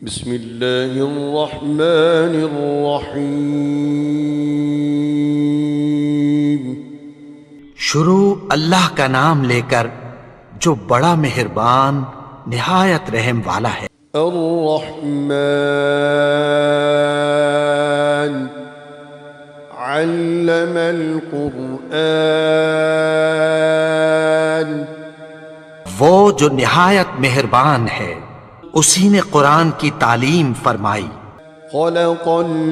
بسم اللہ الرحمن الرحیم۔ شروع اللہ کا نام لے کر جو بڑا مہربان نہایت رحم والا ہے۔ الرحمن علم القرآن، وہ جو نہایت مہربان ہے اسی نے قرآن کی تعلیم فرمائی۔ خلق الانسان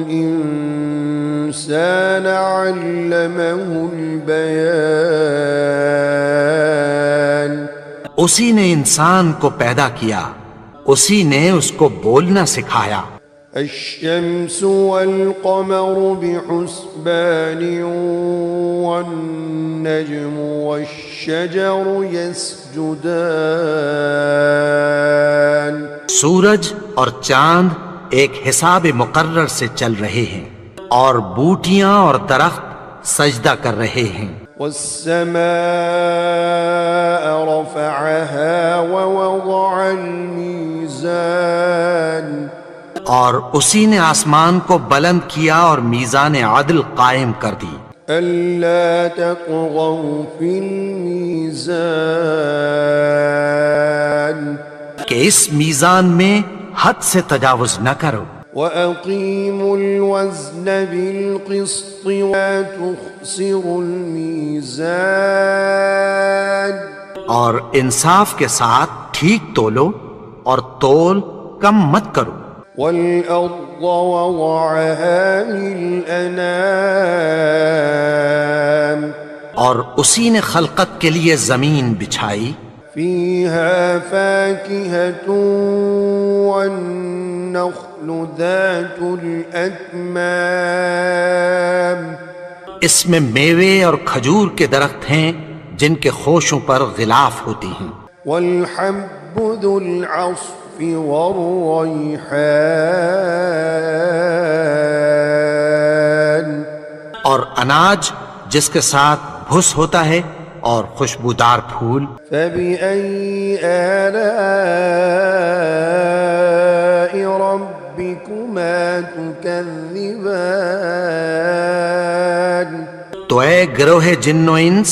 علمہ البیان، اسی نے انسان کو پیدا کیا، اسی نے اس کو بولنا سکھایا۔ الشمس والقمر بحسبان والنجم والشجر يسجدان، سورج اور چاند ایک حساب مقرر سے چل رہے ہیں اور بوٹیاں اور درخت سجدہ کر رہے ہیں۔ والسماء رفعها ووضع الميزان، اور اسی نے آسمان کو بلند کیا اور میزان عدل قائم کر دی۔ ألا تطغوا في الميزان، کہ اس میزان میں حد سے تجاوز نہ کرو۔ وأقيموا الوزن بالقسط ولا تخسروا الميزان، اور انصاف کے ساتھ ٹھیک تولو اور تول کم مت کرو۔ والأرض وضعها للأنام، اور اسی نے خلقت کے لیے زمین بچھائی، فيها فاكهة والنخل ذات الأكمام، اس میں میوے اور کھجور کے درخت ہیں جن کے خوشوں پر غلاف ہوتی ہیں، والحب ذو العصف والريحان، اور اناج جس کے ساتھ بھس ہوتا ہے اور خوشبودار پھول۔ فبأي آلاء ربكما تكذبان، تو اے گروہ جن و انس،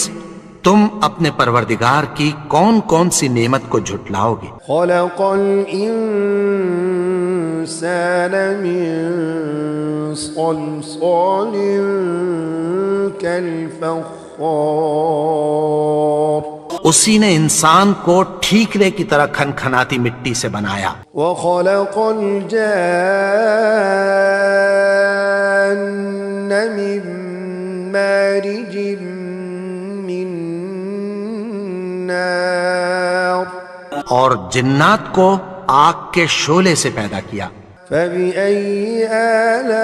تم اپنے پروردگار کی کون کون سی نعمت کو جھٹلاؤ گے؟ خلق الإنسان من صلصال كالفخار، اسی نے انسان کو ٹھیکرے کی طرح کھنکھناتی مٹی سے بنایا۔ وخلق الجان من مارج من نار، اور جنات کو آگ کے شعلے سے پیدا کیا۔ فبأي آلاء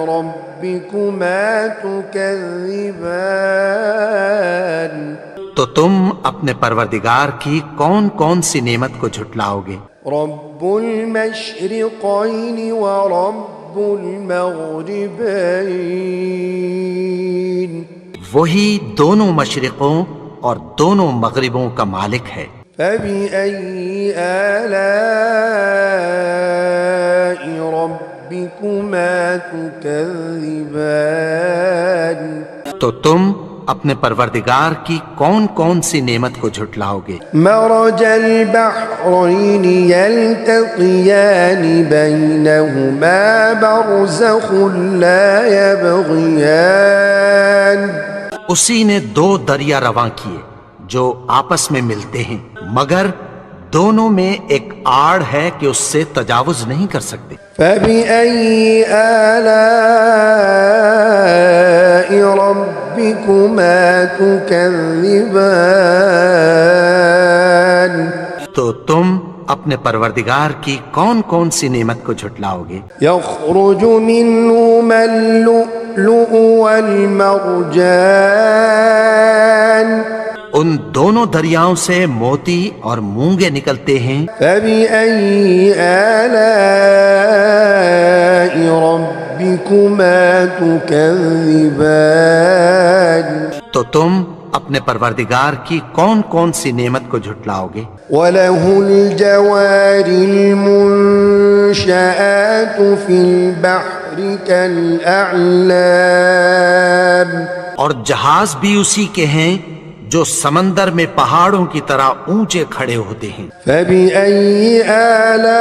ربكما تكذبان، تو تم اپنے پروردگار کی کون کون سی نعمت کو جھٹلاؤ گے؟ رب المشرقين ورب المغربين، وہی دونوں مشرقوں اور دونوں مغربوں کا مالک ہے۔ فبأي آلاء ربكما تكذبان، تو تم اپنے پروردگار کی کون کون سی نعمت کو جھٹلاؤ گے؟ مرج البحرين يلتقيان بينهما برزخ لا يبغيان، اسی نے دو دریا رواں کیے جو آپس میں ملتے ہیں، مگر دونوں میں ایک آڑ ہے کہ اس سے تجاوز نہیں کر سکتے۔ فبأي آلاء ربكما تكذبان، تو تم اپنے پروردگار کی کون کون سی نعمت کو جھٹلاؤ گے؟ يخرج منهما اللؤلؤ والمرجان، ان دونوں دریاؤں سے موتی اور مونگے نکلتے ہیں۔ فبأي آلاء ربكما تكذبان، تو تم اپنے پروردگار کی کون کون سی نعمت کو جھٹلاؤ گے؟ وَلَهُ الْجَوَارِ الْمُنشَآتُ فِي الْبَحْرِ كَالْأَعْلَامِ، اور جہاز بھی اسی کے ہیں جو سمندر میں پہاڑوں کی طرح اونچے کھڑے ہوتے ہیں۔ فَبِأَيِّ آلَاءِ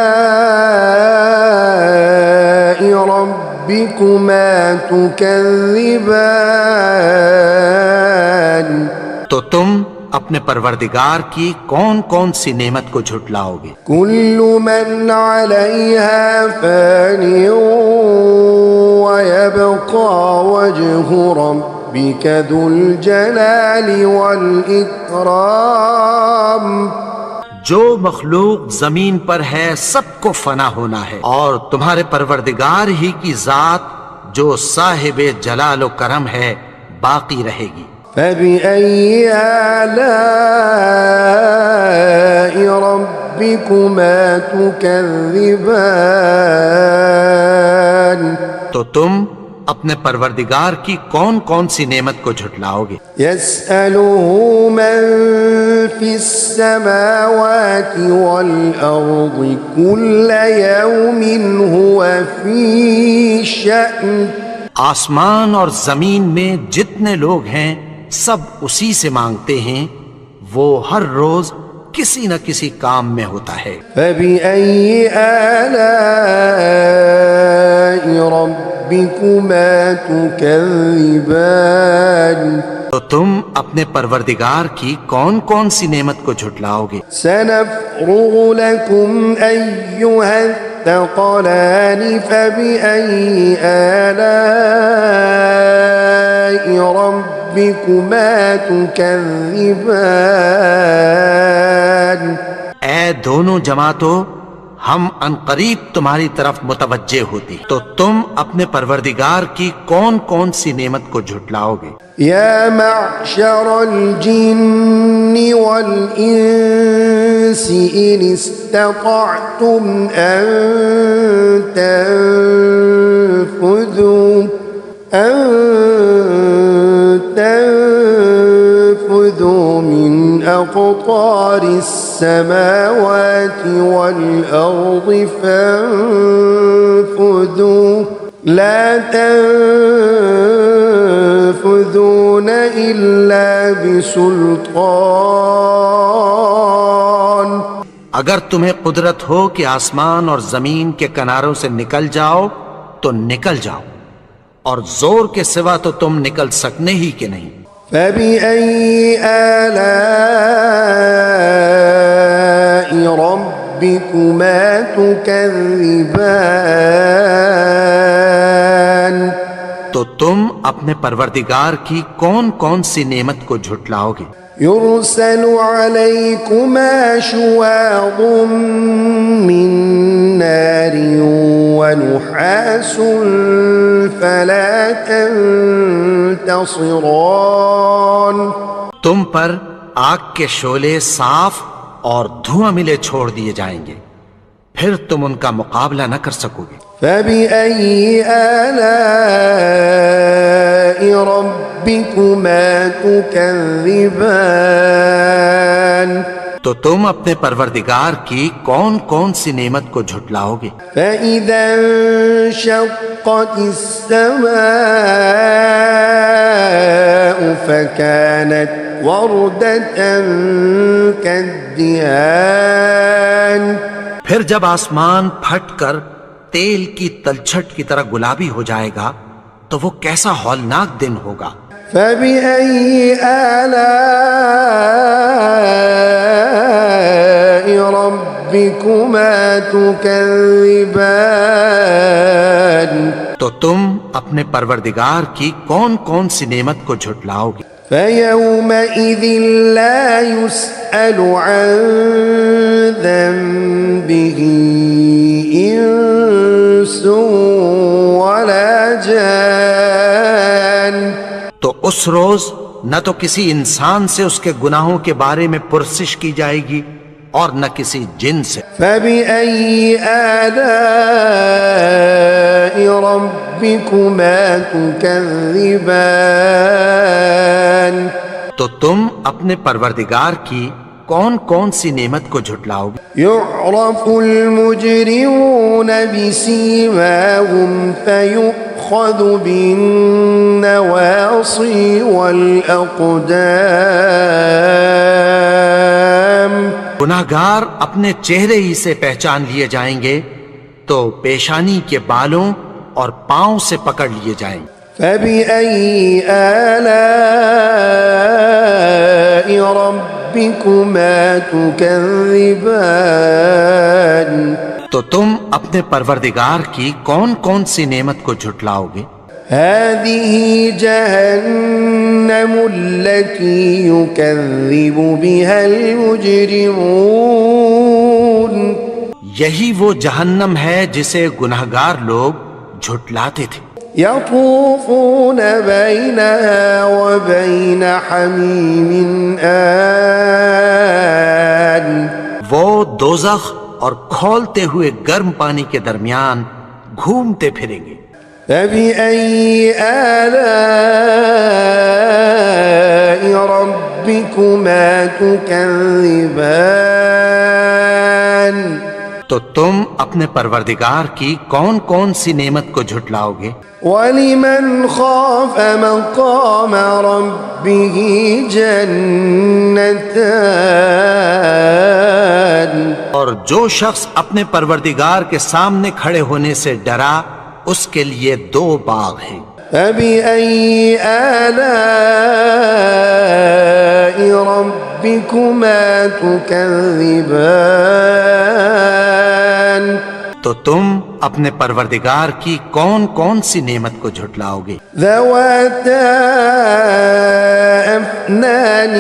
رَبِّكُمَا تُكَذِّبَانِ، تو تم اپنے پروردگار کی کون کون سی نعمت کو جھٹلاؤ گے؟ كُلُّ مَنْ عَلَيْهَا فَانٍ وَيَبْقَى وَجْهُ رَبِّكَ ذُو الْجَلَالِ وَالْإِكْرَامِ۔ جو مخلوق زمین پر ہے سب کو فنا ہونا ہے، اور تمہارے پروردگار ہی کی ذات جو صاحب جلال و کرم ہے باقی رہے گی۔ فَبِأَيِّ آلَاءِ رَبِّكُمَا تُكَذِّبَانِ، تو تم اپنے پروردگار کی کون کون سی نعمت کو جھٹلاؤ گے؟ يَسْأَلُهُ مَن فِي السَّمَاوَاتِ وَالْأَرْضِ كُلَّ يَوْمٍ هُوَ فِي شَأْنٍ۔ آسمان اور زمین میں جتنے لوگ ہیں سب اسی سے مانگتے ہیں، وہ ہر روز کسی نہ کسی کام میں ہوتا ہے۔ فَبِأَيِّ آلَاءِ رَبِّكُمَا تُكَذِّبَانِ، تو تم اپنے پروردگار کی کون کون سی نعمت کو جھٹلاؤ گے؟ سَنَفْرُغُ لَكُمْ أَيُّهَا الثَّقَلَانِ فَبِأَيِّ آلَاءِ رَبِّكُمَا تُكَذِّبَانِ۔ اے دونوں جماعتوں، ہم عنقریب تمہاری طرف متوجہ ہوتے، تو تم اپنے پروردگار کی کون کون سی نعمت کو جھٹلاؤ گے؟ يا معشر الجن والإنس إن استطعتم أن تنفذوا من أقطار السماوات والأرض فانفذوا لا تنفذون إلا بسلطان۔ اگر تمہیں قدرت ہو کہ آسمان اور زمین کے کناروں سے نکل جاؤ تو نکل جاؤ، اور زور کے سوا تو تم نکل سکنے ہی کہ نہیں۔ فَبِأَيِّ آلَاءِ رَبِّكُمَا تُكَذِّبَانِ، تو تم اپنے پروردگار کی کون کون سی نعمت کو جھٹلاؤ گے؟ يُرْسَلُ عَلَيْكُمَا شُوَاظٌ مِّن نَّارٍ وَنُحَاسٌ فَلَا تَنتَصِرَانِ، تم پر آگ کے شعلے صاف اور دھواں ملے چھوڑ دیے جائیں گے، پھر تم ان کا مقابلہ نہ کر سکو گے۔ فَبِأَيِّ آلَاءِ رَبِّكُمَا تُكَذِّبَانِ، تو تم اپنے پروردگار کی کون کون سی نعمت کو جھٹلاؤ گے؟ فَإِذَا انشَقَّتِ السَّمَاءُ فَكَانَتْ وَرْدَةً كَالدِّهَانِ، پھر جب آسمان پھٹ کر تیل کی تلچھٹ کی طرح گلابی ہو جائے گا تو وہ کیسا ہولناک دن ہوگا۔ فَبِأَيِّ آلَاءِ رَبِّكُمَا تُكَذِّبَانِ، تو تم اپنے پروردگار کی کون کون سی نعمت کو جھٹلاؤ گے؟ فَيَوْمَئِذٍ لَا يُسْأَلُ عَن ذَنبِهِ إِنسٌ وَلَا جَانٌ، تو اس روز نہ تو کسی انسان سے اس کے گناہوں کے بارے میں پرسش کی جائے گی اور نہ کسی جن سے۔ فَبِأَيِّ آلَاءِ رَبِّكُمَا تُكَذِّبَانِ، تو تم اپنے پروردگار کی کون کون سی نعمت کو جھٹلاؤ گے؟ يعرف المجرمون بسيماهم فيؤخذ بالنواصي والأقدام گناہگار اپنے چہرے ہی سے پہچان لیے جائیں گے تو پیشانی کے بالوں اور پاؤں سے پکڑ لیے جائیں گے۔ فبأي آلاء ربكما تكذبان تو تم اپنے پروردگار کی کون کون سی نعمت کو جھٹلاؤ گے؟ هذه جهنم التي يكذب بها المجرمون یہی وہ جہنم ہے جسے گناہگار لوگ جھٹلاتے تھے۔ يطوفون بينها وبين حميم آن وہ دوزخ اور کھولتے ہوئے گرم پانی کے درمیان گھومتے پھریں گے۔ فبأي آلاء ربكما تكذبان تو تم اپنے پروردگار کی کون کون سی نعمت کو جھٹلاؤ گے؟ ولمن خاف مقام ربه جنتان اور جو شخص اپنے پروردگار کے سامنے کھڑے ہونے سے ڈرا اس کے لیے دو باغ ہیں۔ فبأي آلاء ربكما تكذبان تو تم اپنے پروردگار کی کون کون سی نعمت کو جھٹلاؤ گے؟ ذواتا أفنان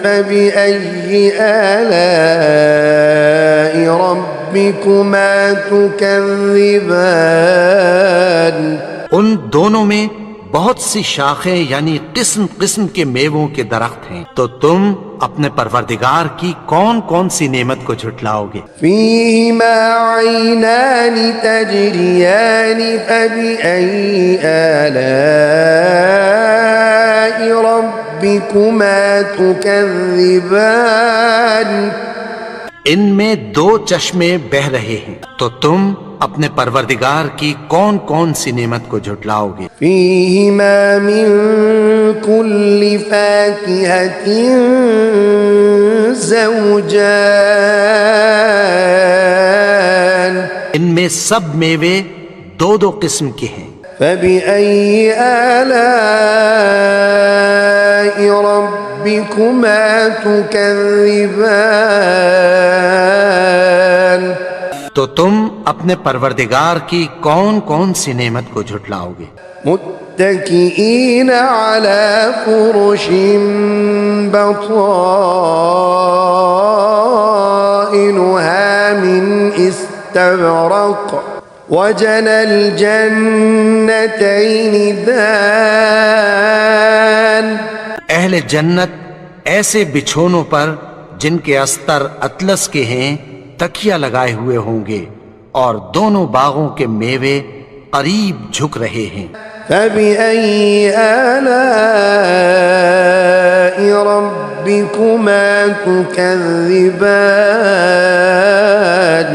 فبأي آلاء ربكما تكذبان ان دونوں میں بہت سی شاخیں یعنی قسم قسم کے میووں کے درخت ہیں، تو تم اپنے پروردگار کی کون کون سی نعمت کو جھٹلاؤ گے؟ فيهما عينان تجريان فبأي آلاء ربكما تكذبان ان میں دو چشمے بہ رہے ہیں، تو تم اپنے پروردگار کی کون کون سی نعمت کو جھٹلاؤ گے؟ فيهما من كل فاكهة زوجان ان میں سب میوے دو دو قسم کے ہیں۔ فبأي آلاء ربكما تكذبان تو تم اپنے پروردگار کی کون کون سی نعمت کو جھٹلاؤ گے؟ متكئين على فرش بطائنها من استبرق وجنى الجنتين دان اہل جنت ایسے بچھونوں پر جن کے استر اطلس کے ہیں تکیہ لگائے ہوئے ہوں گے اور دونوں باغوں کے میوے قریب جھک رہے ہیں۔ فبأي آلاء ربكما تكذبان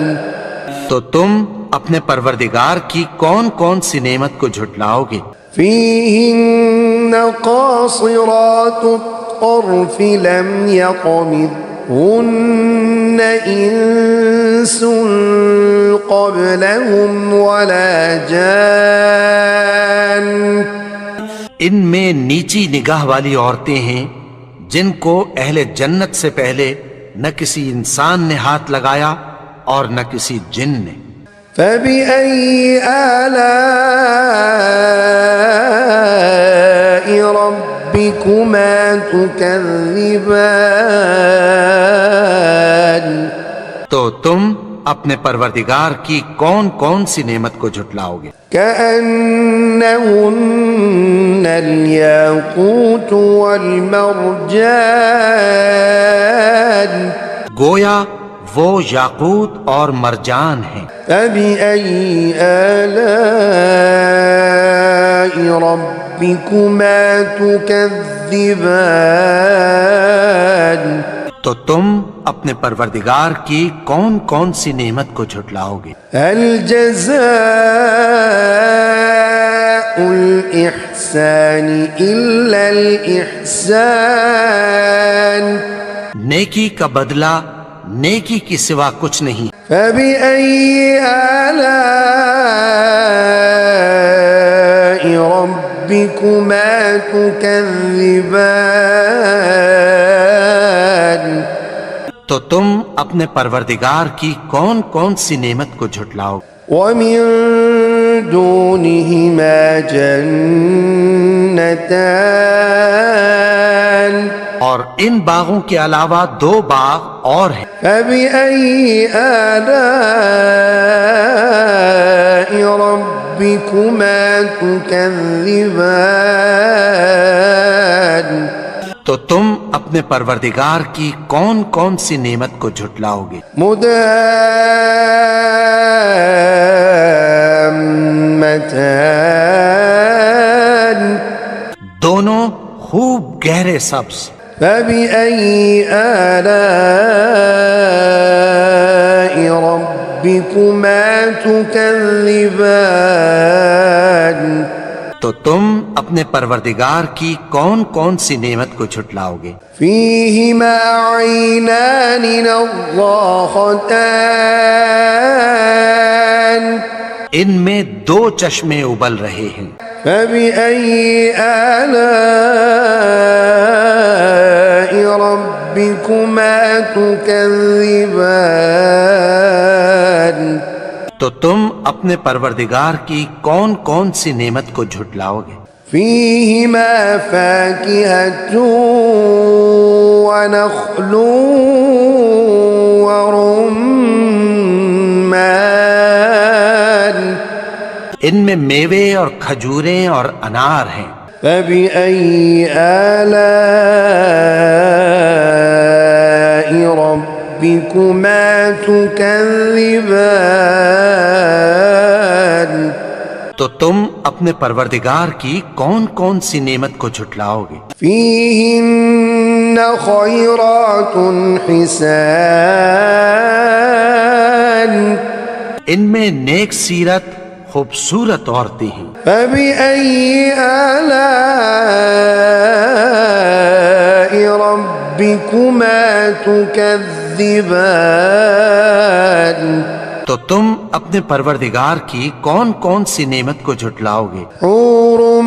تو تم اپنے پروردگار کی کون کون سی نعمت کو جھٹلاؤ گے؟ فيهن قاصرات الطرف لم يطمثهن إنس قبلهم ولا جان ان میں نیچی نگاہ والی عورتیں ہیں جن کو اہل جنت سے پہلے نہ کسی انسان نے ہاتھ لگایا اور نہ کسی جن نے۔ فبأي آلاء ربكما تكذبان تو تم اپنے پروردگار کی کون کون سی نعمت کو جھٹلاؤ گے؟ كأنهن الياقوت والمرجان گویا وہ یاقوت اور مرجان ہیں۔ فبأي آلاء ربكما تكذبان تكذبان تو تم اپنے پروردگار کی کون کون سی نعمت کو جھٹلاؤ گے؟ هل جزاء الإحسان إلا الإحسان نیکی کا بدلہ نیکی کی سوا کچھ نہیں۔ فبأي آلاء ربكما تكذبان تو تم اپنے پروردگار کی کون کون سی نعمت کو جھٹلاؤ؟ ومن دونهما جنتان اور ان باغوں کے علاوہ دو باغ اور ہیں۔ فبأي آلاء ربكما تكذبان تو تم اپنے پروردگار کی کون کون سی نعمت کو جھٹلاؤ گے؟ مدهامتان دونوں خوب گہرے سبز۔ فبأي آلاء ربكما تكذبان تو تم اپنے پروردگار کی کون کون سی نعمت کو جھٹلاؤ گے؟ فيهما عينان نضاختان ان میں دو چشمے ابل رہے ہیں۔ فبأي آلاء ربكما تكذبان تو تم اپنے پروردگار کی کون کون سی نعمت کو جھٹلاؤ گے؟ فيهما فاكهة ونخل ورمان ان میں میوے اور کھجوریں اور انار ہیں۔ فبأي آلاء ربكما تكذبان تو تم اپنے پروردگار کی کون کون سی نعمت کو جھٹلاؤ گے؟ فيهن خيرات حسان ان میں نیک سیرت خوبصورت عورتیں ہیں۔ فبأي آلاء ربكما تكذبان تو تم اپنے پروردگار کی کون کون سی نعمت کو جھٹلاؤ گے؟ حور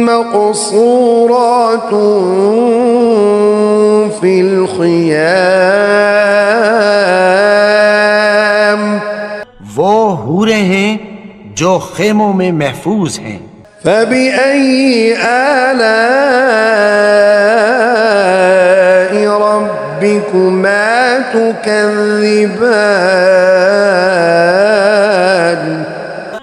مقصورات في الخيام وہ حوریں ہیں جو خیموں میں محفوظ ہیں۔ فبأي آلاء ربكما تكذبان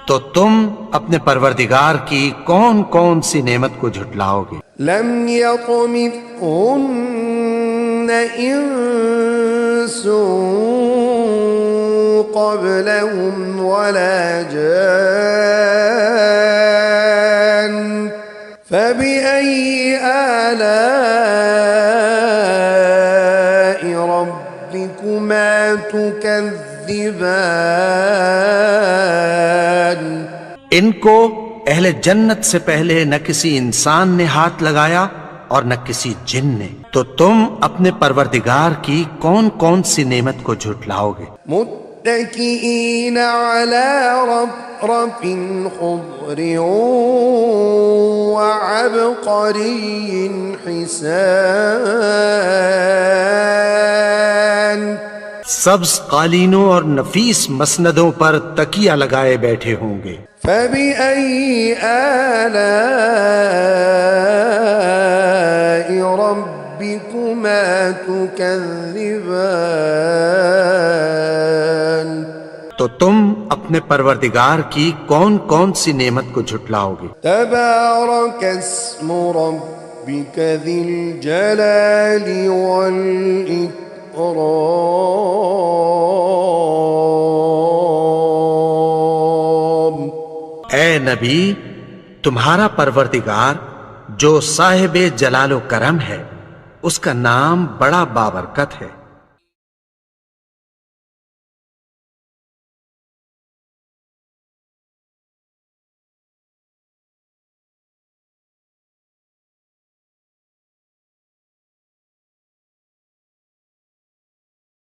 تو تم اپنے پروردگار کی کون کون سی نعمت کو جھٹلاؤ گے؟ لم يطمثهن انس قبلهم ولا جان فبأي آلاء ربكما تكذبان ان کو اہل جنت سے پہلے نہ کسی انسان نے ہاتھ لگایا اور نہ کسی جن نے، تو تم اپنے پروردگار کی کون کون سی نعمت کو جھٹلاؤ گے؟ متكئين على رفرف خضر وعبقري حسان سبز قالینوں اور نفیس مسندوں پر تکیہ لگائے بیٹھے ہوں گے۔ فبأي آلاء ربكما تكذبان تو تم اپنے پروردگار کی کون کون سی نعمت کو جھٹلاؤ گے؟ تبارك اسم ربك ذي الجلال والإكرام اے نبی، تمہارا پروردگار جو صاحب جلال و کرم ہے، اس کا نام بڑا بابرکت ہے۔